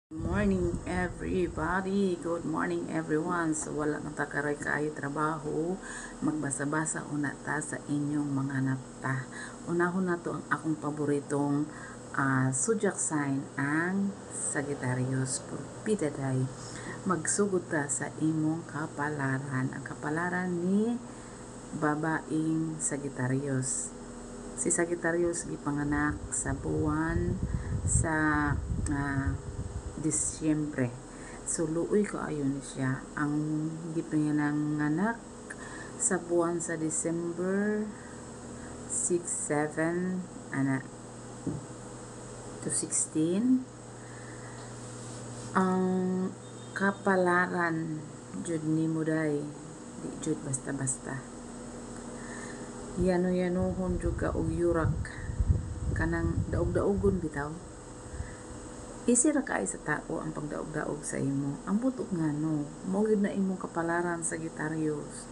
Morning everybody, good morning everyone. So wala nang takaroy kaayo trabaho, magbasa-basa una ta sa inyong mga napta. Unahon na to ang akong paboritong zodiac sign, ang Sagittarius. Purpidaday, magsugod ta sa imong kapalaran. Ang kapalaran ni babaeng Sagittarius. Si Sagittarius gipanganak sa buwan sa Disyembre. So luoy kaayo ni siya. Ang gipanganak sa buwan sa December 6, 7 to 16. Ang kapalaran jud ni Muday, di jud basta-basta. Yano-yanohon jud ka og yurak, kanang daog-daogon bitaw. Easy ra kaay sa tao ang pagdaog-daog sa imo. Ang butok nga no, mao gid na imong kapalaran sa Sagittarius.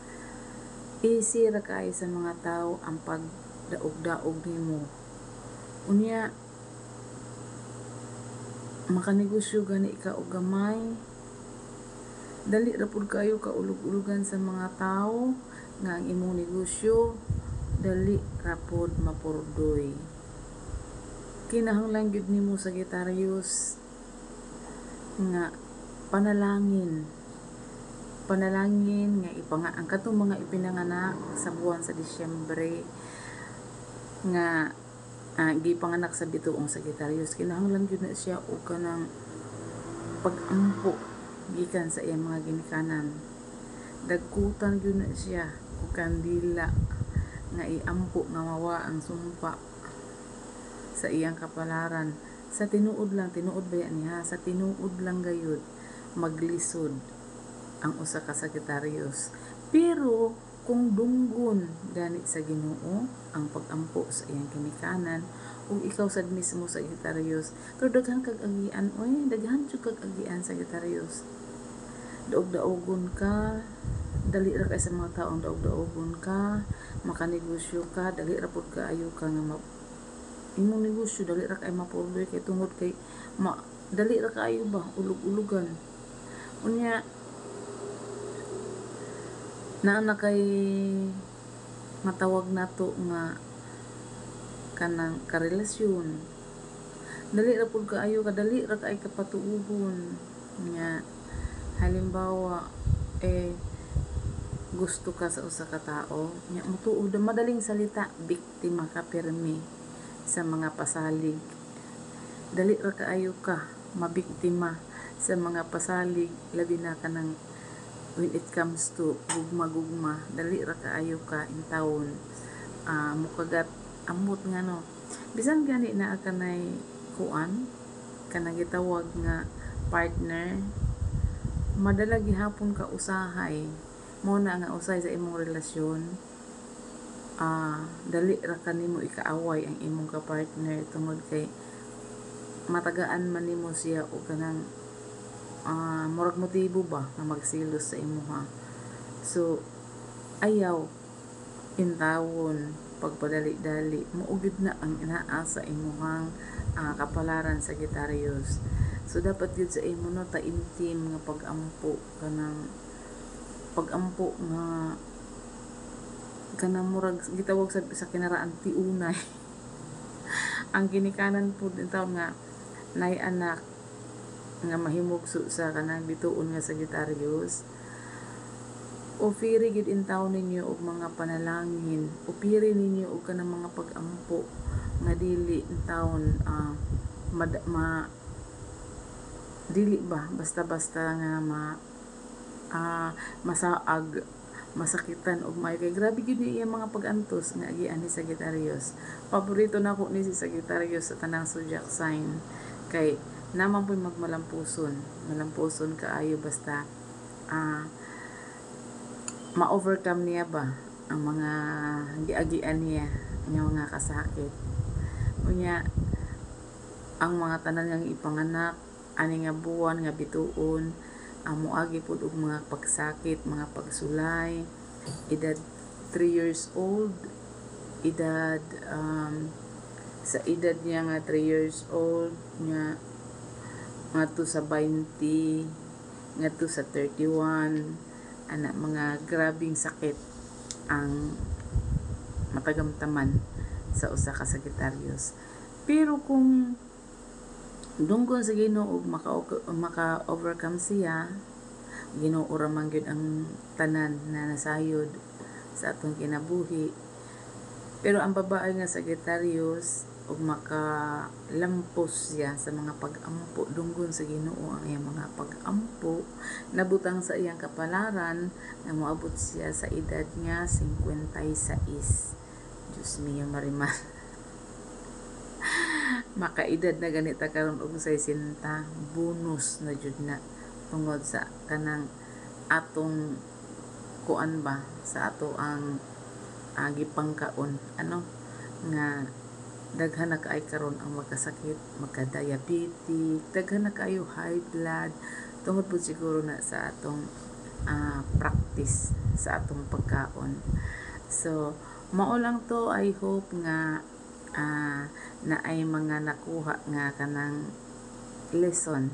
Easy ra kaay sa mga tao ang pagdaog-daog nimo. Unya makanegosyo gani ka og gamay. Dali ra pud kayo kaulog-ulogan sa mga tao nga ang imong negosyo dali ra pud mapurdoy. Kinahanglan gyud nimo Sagittarius nga panalangin nga ang katong mga ipinanganak sa buwan sa Disyembre nga gipanganak sa bituong Sagittarius, kinahanglan gyud na siya og kanang pag-ampo gikan sa iyang mga ginikanan. Dagkutan gyud na siya og kandila nga iampo nga mawa ang sumpa sa iyang kapalaran. Sa tinuod ba yan niya? Sa tinuod lang gayud maglisod ang usa ka Sagittarius. Pero kung dunggon gani sa Ginoo ang pag-ampo sa iyang kinikanan, ug ikaw sad mismo Sagittarius, pero daghan kag agian, daghan jud kag agian Sagittarius. Daog-daogon ka, dali ra kay sa mga taong daog-daogon ka, makanegosyo ka, dali ra pud kaayo ka nga imong negosyo dali ra kay mapurdoy kay tungod kay dali ra kaayo ba ulog-ulogan. Unya naa kay matawag nato nga kanang karelasyon, dali ra pud kaayo ka, dali ra kay kapatuugon. Nya halimbawa gusto ka sa usa ka tao, nya mutuod, madaling salita, biktima ka pirmi sa mga pasalig. Dali ra kaayo ka mabiktima sa mga pasalig, labi na kanang when it comes to gugma-gugma, dali ra kaayo ka in taon mukagat amot nga no. Bisan gani naa kanay kuan kanang gitawag nga partner, madala gihapon ka usahay, mo na nga usay sa imong relasyon. Dali ra kanimo ikaaway ang imong ka-partner tungod kay matagaan man nimo siya o kanang murag motibo ba nga magsilos sa imuha. So ayaw intawon pagpadali-dali, muugid na ang inaa sa imuhang kapalaran sa Sagittarius. So dapat gyud sa imo no taimtim nga pag-ampo, kanang pag-ampo nga kanang murag gitawag sa kinaraan tiunay. Ang ginikanan pud in taon nga nay anak nga mahimugso sa kanang bituon nga Sagittarius, upiri gid in taon ninyo og mga panalangin, upiri ninyo og kanang mga pag-ampo nga dili in taon dili ba basta-basta nga masaag, masakitan og may kay grabe gyud ni iya mga pag-antos nga agian ni Sagittarius. Paborito nako ni si Sagittarius sa tanang zodiac sign kay naman po'y malampuson kaayo basta ma-overcome niya ba ang mga giagian niya nga mga kasakit. Unya ang mga tanan nga ipanganak ani nga buwan nga bituon moagi pud og mga pagsakit, mga pagsulay, edad 3 years old, edad sa edad niya nga 3 years old nya ngadto sa 20, ngadto sa 31, ana mga grabing sakit ang matagamtaman sa usa ka Sagittarius. Pero kung dunggon sa Ginoo maka-overcome siya, Ginoo ra man gyud ang tanan na nasayod sa atong kinabuhi. Pero ang babae nga Sagittarius ug makalampos siya sa mga pag-ampo dunggon sa Ginoo ang iyang mga pag-ampo, nabutang sa iyang kapalaran nga moabot siya sa edad nga 56. Diyos mio Marimar. Makaedad na ganita karon og 60, bonus na jud na tungod sa kanang atong kuan ba sa ato ang gipangkaon nga daghan na kaay karon ang magkasakit, magka-diabetic, daghan na kayo high blood tungod po siguro na sa atong practice sa atong pagkaon. So mao lang to, I hope nga na ay mga nakuha nga kanang lesson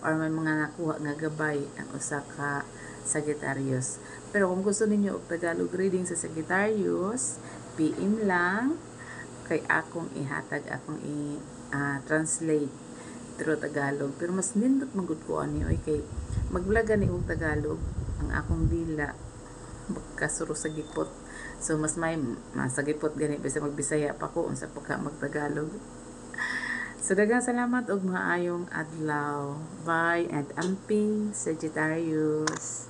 or may mga nakuha nga gabay ang usa ka Sagittarius. Pero kung gusto ninyo og Tagalog reading sa Sagittarius, PM lang kay akong ihatag, akong i-translate through Tagalog. Pero mas nindot magud ko ani kay mag-vlog ni og Tagalog, ang akong dila magkasuro sa gipot. So mas may masagipot gani bisa magbisaya pa ko unsa pa ka magtagalog. So daghang salamat og maayong adlaw. Bye and amping Sagittarius.